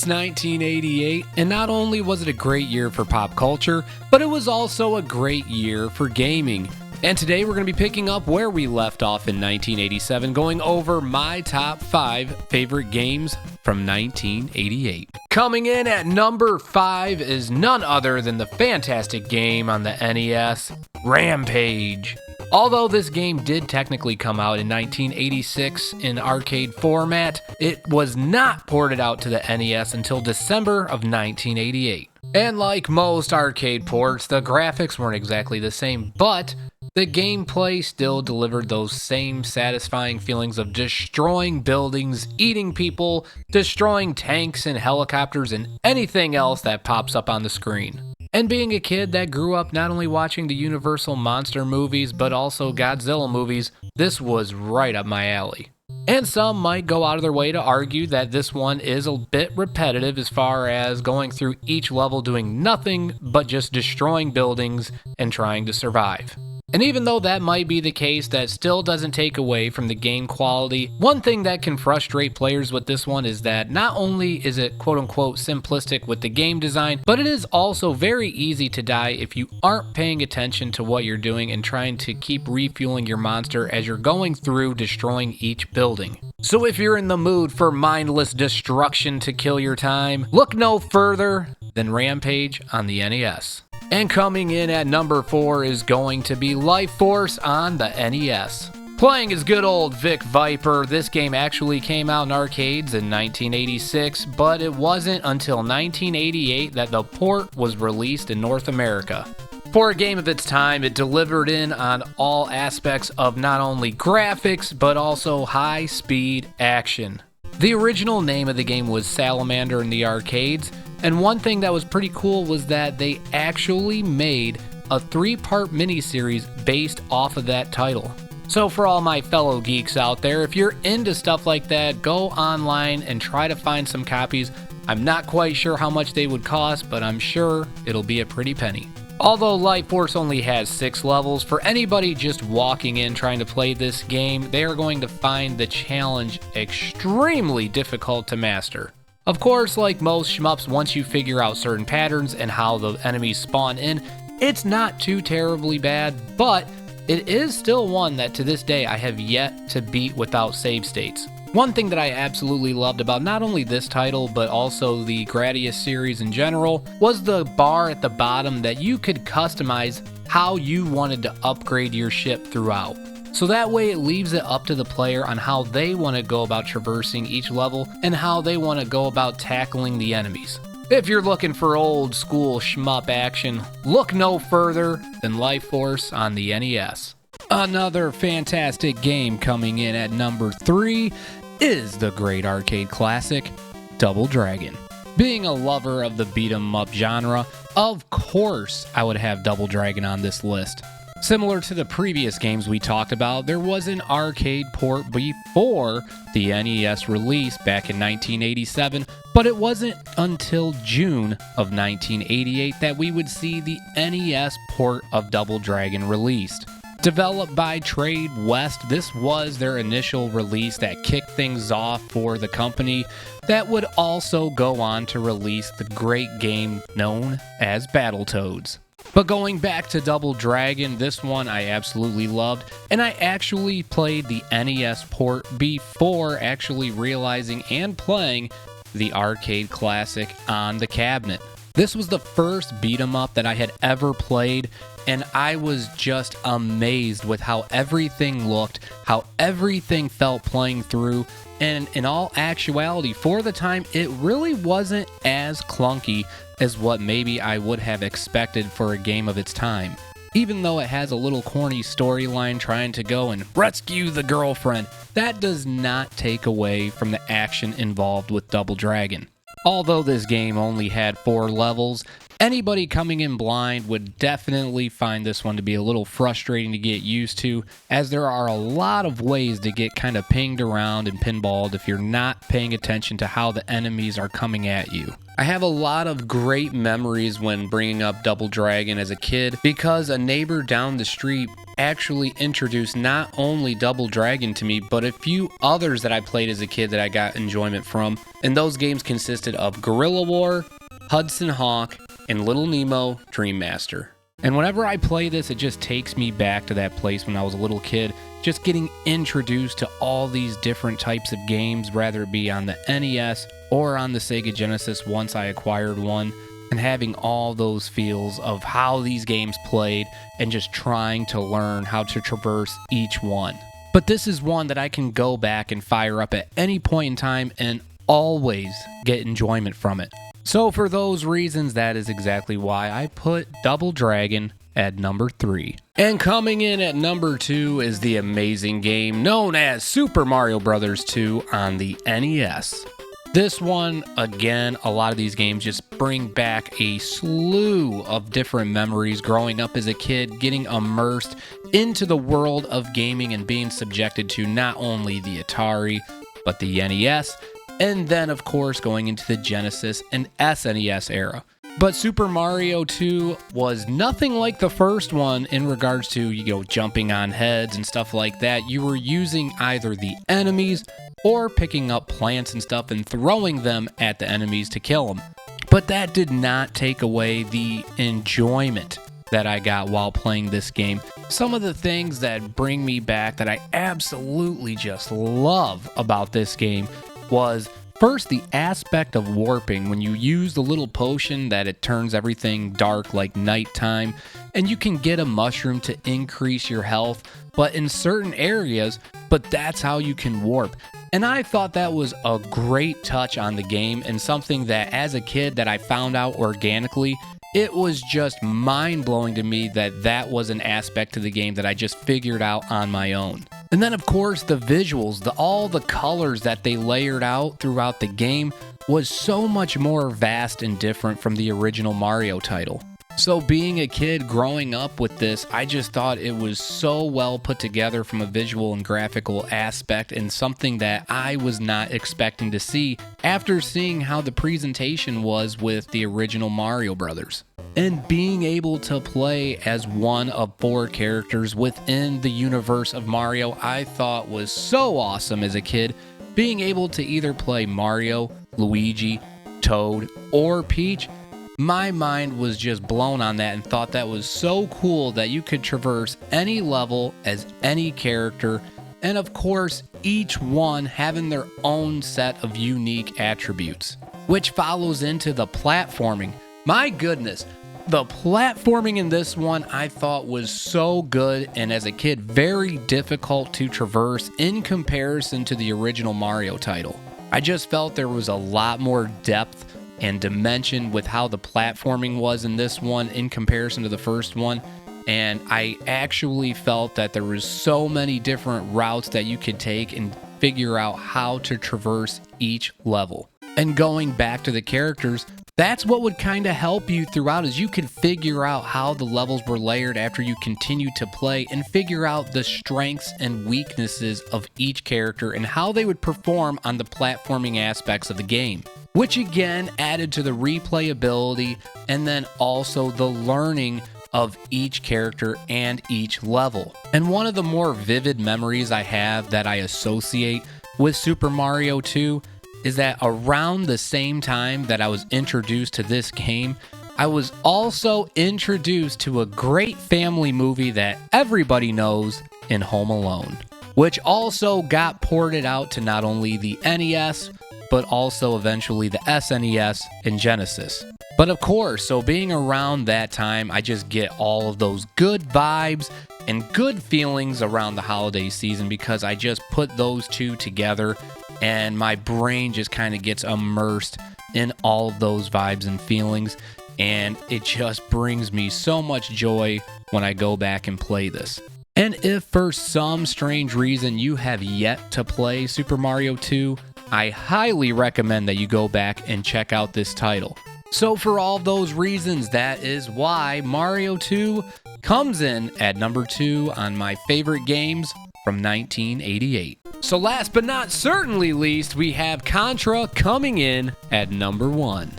It's 1988, and not only was it a great year for pop culture, but it was also a great year for gaming. And today we're going to be picking up where we left off in 1987, going over my top 5 favorite games from 1988. Coming in at number 5 is none other than the fantastic game on the NES, Rampage. Although this game did technically come out in 1986 in arcade format, it was not ported out to the NES until December of 1988. And like most arcade ports, the graphics weren't exactly the same, but the gameplay still delivered those same satisfying feelings of destroying buildings, eating people, destroying tanks and helicopters, and anything else that pops up on the screen. And being a kid that grew up not only watching the Universal monster movies, but also Godzilla movies, this was right up my alley. And some might go out of their way to argue that this one is a bit repetitive as far as going through each level doing nothing but just destroying buildings and trying to survive. And even though that might be the case, that still doesn't take away from the game quality. One thing that can frustrate players with this one is that not only is it quote-unquote simplistic with the game design, but it is also very easy to die if you aren't paying attention to what you're doing and trying to keep refueling your monster as you're going through destroying each building. So if you're in the mood for mindless destruction to kill your time, look no further than Rampage on the NES. And coming in at number 4 is going to be Life Force on the NES. Playing as good old Vic Viper, this game actually came out in arcades in 1986, but it wasn't until 1988 that the port was released in North America. For a game of its time, it delivered in on all aspects of not only graphics, but also high-speed action. The original name of the game was Salamander in the arcades, and one thing that was pretty cool was that they actually made a 3-part miniseries based off of that title. So for all my fellow geeks out there, if you're into stuff like that, go online and try to find some copies. I'm not quite sure how much they would cost, but I'm sure it'll be a pretty penny. Although Life Force only has 6 levels, for anybody just walking in trying to play this game, they are going to find the challenge extremely difficult to master. Of course, like most shmups, once you figure out certain patterns and how the enemies spawn in, it's not too terribly bad, but it is still one that to this day I have yet to beat without save states. One thing that I absolutely loved about not only this title, but also the Gradius series in general, was the bar at the bottom that you could customize how you wanted to upgrade your ship throughout. So that way it leaves it up to the player on how they want to go about traversing each level and how they want to go about tackling the enemies. If you're looking for old school shmup action, look no further than Life Force on the NES. Another fantastic game coming in at number 3 is the great arcade classic, Double Dragon. Being a lover of the beat-em-up genre, of course I would have Double Dragon on this list. Similar to the previous games we talked about, there was an arcade port before the NES release back in 1987, but it wasn't until June of 1988 that we would see the NES port of Double Dragon released. Developed by Trade West, this was their initial release that kicked things off for the company that would also go on to release the great game known as Battletoads. But going back to Double Dragon, this one I absolutely loved, and I actually played the NES port before actually realizing and playing the arcade classic on the cabinet. This was the first beat-em-up that I had ever played, and I was just amazed with how everything looked, how everything felt playing through, and in all actuality, for the time, it really wasn't as clunky as what maybe I would have expected for a game of its time. Even though it has a little corny storyline trying to go and rescue the girlfriend, that does not take away from the action involved with Double Dragon. Although this game only had 4 levels, anybody coming in blind would definitely find this one to be a little frustrating to get used to, as there are a lot of ways to get kind of pinged around and pinballed if you're not paying attention to how the enemies are coming at you. I have a lot of great memories when bringing up Double Dragon as a kid, because a neighbor down the street actually introduced not only Double Dragon to me, but a few others that I played as a kid that I got enjoyment from. And those games consisted of Guerrilla War, Hudson Hawk, and Little Nemo Dream Master. And whenever I play this, it just takes me back to that place when I was a little kid, just getting introduced to all these different types of games, whether it be on the NES or on the Sega Genesis once I acquired one, and having all those feels of how these games played and just trying to learn how to traverse each one. But this is one that I can go back and fire up at any point in time and always get enjoyment from it. So for those reasons, that is exactly why I put Double Dragon at number 3. And coming in at number 2 is the amazing game known as Super Mario Bros. 2 on the NES. This one, again, a lot of these games just bring back a slew of different memories growing up as a kid, getting immersed into the world of gaming and being subjected to not only the Atari, but the NES, and then, of course, going into the Genesis and SNES era. But Super Mario 2 was nothing like the first one in regards to, jumping on heads and stuff like that. You were using either the enemies or picking up plants and stuff and throwing them at the enemies to kill them. But that did not take away the enjoyment that I got while playing this game. Some of the things that bring me back that I absolutely just love about this game was first the aspect of warping. When you use the little potion that it turns everything dark like nighttime, and you can get a mushroom to increase your health, but in certain areas, but that's how you can warp. And I thought that was a great touch on the game and something that as a kid that I found out organically. It was just mind-blowing to me that that was an aspect to the game that I just figured out on my own. And then, of course, the visuals, all the colors that they layered out throughout the game was so much more vast and different from the original Mario title. So being a kid growing up with this, I just thought it was so well put together from a visual and graphical aspect, and something that I was not expecting to see after seeing how the presentation was with the original Mario Brothers. And being able to play as one of 4 characters within the universe of Mario, I thought was so awesome as a kid. Being able to either play Mario, Luigi, Toad, or Peach, my mind was just blown on that and thought that was so cool that you could traverse any level as any character, and of course each one having their own set of unique attributes, which follows into the platforming. My goodness, the platforming in this one I thought was so good, and as a kid very difficult to traverse in comparison to the original Mario title. I just felt there was a lot more depth and dimension with how the platforming was in this one in comparison to the first one. And I actually felt that there was so many different routes that you could take and figure out how to traverse each level. And going back to the characters, that's what would kind of help you throughout, is you could figure out how the levels were layered after you continue to play and figure out the strengths and weaknesses of each character and how they would perform on the platforming aspects of the game, which again added to the replayability and then also the learning of each character and each level. And one of the more vivid memories I have that I associate with Super Mario 2 is that around the same time that I was introduced to this game, I was also introduced to a great family movie that everybody knows in Home Alone, which also got ported out to not only the NES, but also eventually the SNES and Genesis. But of course, so being around that time, I just get all of those good vibes and good feelings around the holiday season because I just put those two together and my brain just kind of gets immersed in all of those vibes and feelings, and it just brings me so much joy when I go back and play this. And if for some strange reason you have yet to play Super Mario 2, I highly recommend that you go back and check out this title. So for all those reasons, that is why Mario 2 comes in at number 2 on my favorite games from 1988. So last but not certainly least, we have Contra coming in at number 1.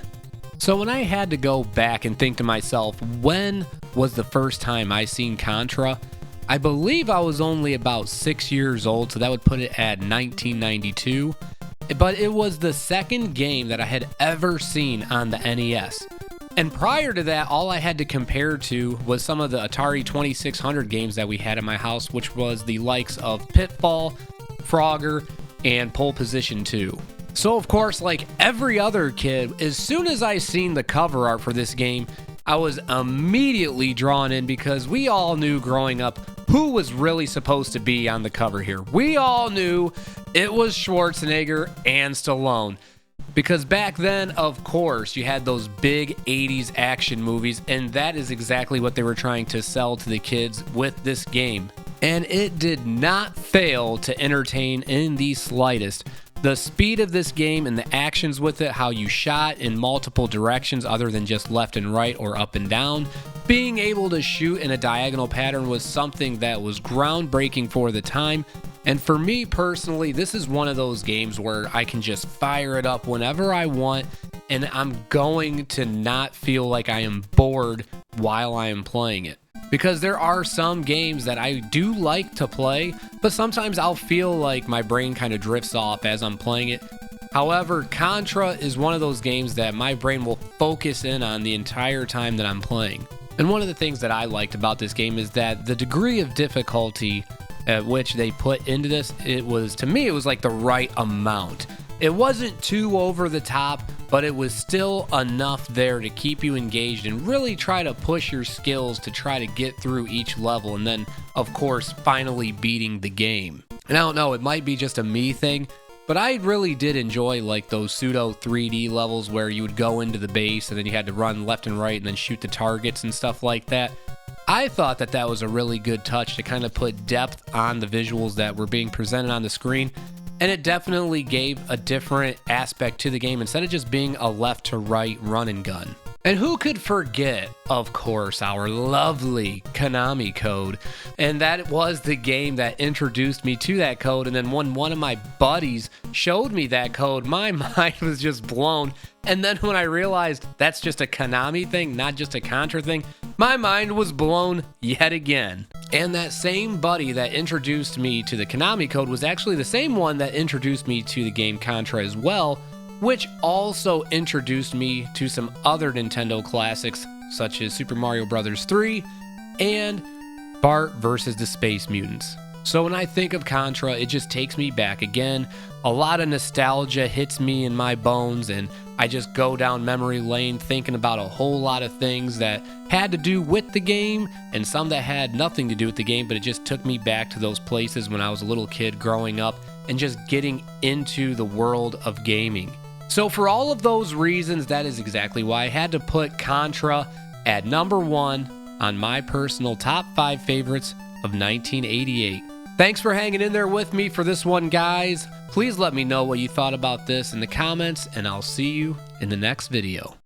So when I had to go back and think to myself, when was the first time I seen Contra? I believe I was only about 6 years old, so that would put it at 1992. But it was the second game that I had ever seen on the NES. And prior to that, all I had to compare to was some of the Atari 2600 games that we had in my house, which was the likes of Pitfall, Frogger, and Pole Position 2. So of course, like every other kid, as soon as I seen the cover art for this game, I was immediately drawn in because we all knew growing up who was really supposed to be on the cover here. We all knew it was Schwarzenegger and Stallone. Because back then, of course, you had those big 80s action movies, and that is exactly what they were trying to sell to the kids with this game. And it did not fail to entertain in the slightest. The speed of this game and the actions with it, how you shot in multiple directions other than just left and right or up and down, being able to shoot in a diagonal pattern was something that was groundbreaking for the time. And for me personally, this is one of those games where I can just fire it up whenever I want, and I'm going to not feel like I am bored while I am playing it. Because there are some games that I do like to play, but sometimes I'll feel like my brain kind of drifts off as I'm playing it. However, Contra is one of those games that my brain will focus in on the entire time that I'm playing. And one of the things that I liked about this game is that the degree of difficulty at which they put into this, to me, it was like the right amount. It wasn't too over the top, but it was still enough there to keep you engaged and really try to push your skills to try to get through each level and then, of course, finally beating the game. And I don't know, it might be just a me thing, but I really did enjoy like those pseudo 3D levels where you would go into the base and then you had to run left and right and then shoot the targets and stuff like that. I thought that that was a really good touch to kind of put depth on the visuals that were being presented on the screen. And it definitely gave a different aspect to the game instead of just being a left to right run and gun. And who could forget, of course, our lovely Konami code. And that was the game that introduced me to that code. And then when one of my buddies showed me that code, my mind was just blown. And then when I realized that's just a Konami thing, not just a Contra thing, my mind was blown yet again. And that same buddy that introduced me to the Konami code was actually the same one that introduced me to the game Contra as well, which also introduced me to some other Nintendo classics such as Super Mario Bros. 3 and Bart vs. the Space Mutants. So when I think of Contra, it just takes me back again. A lot of nostalgia hits me in my bones, and I just go down memory lane thinking about a whole lot of things that had to do with the game and some that had nothing to do with the game, but it just took me back to those places when I was a little kid growing up and just getting into the world of gaming. So for all of those reasons, that is exactly why I had to put Contra at number 1 on my personal top 5 favorites of 1988. Thanks for hanging in there with me for this one, guys. Please let me know what you thought about this in the comments, and I'll see you in the next video.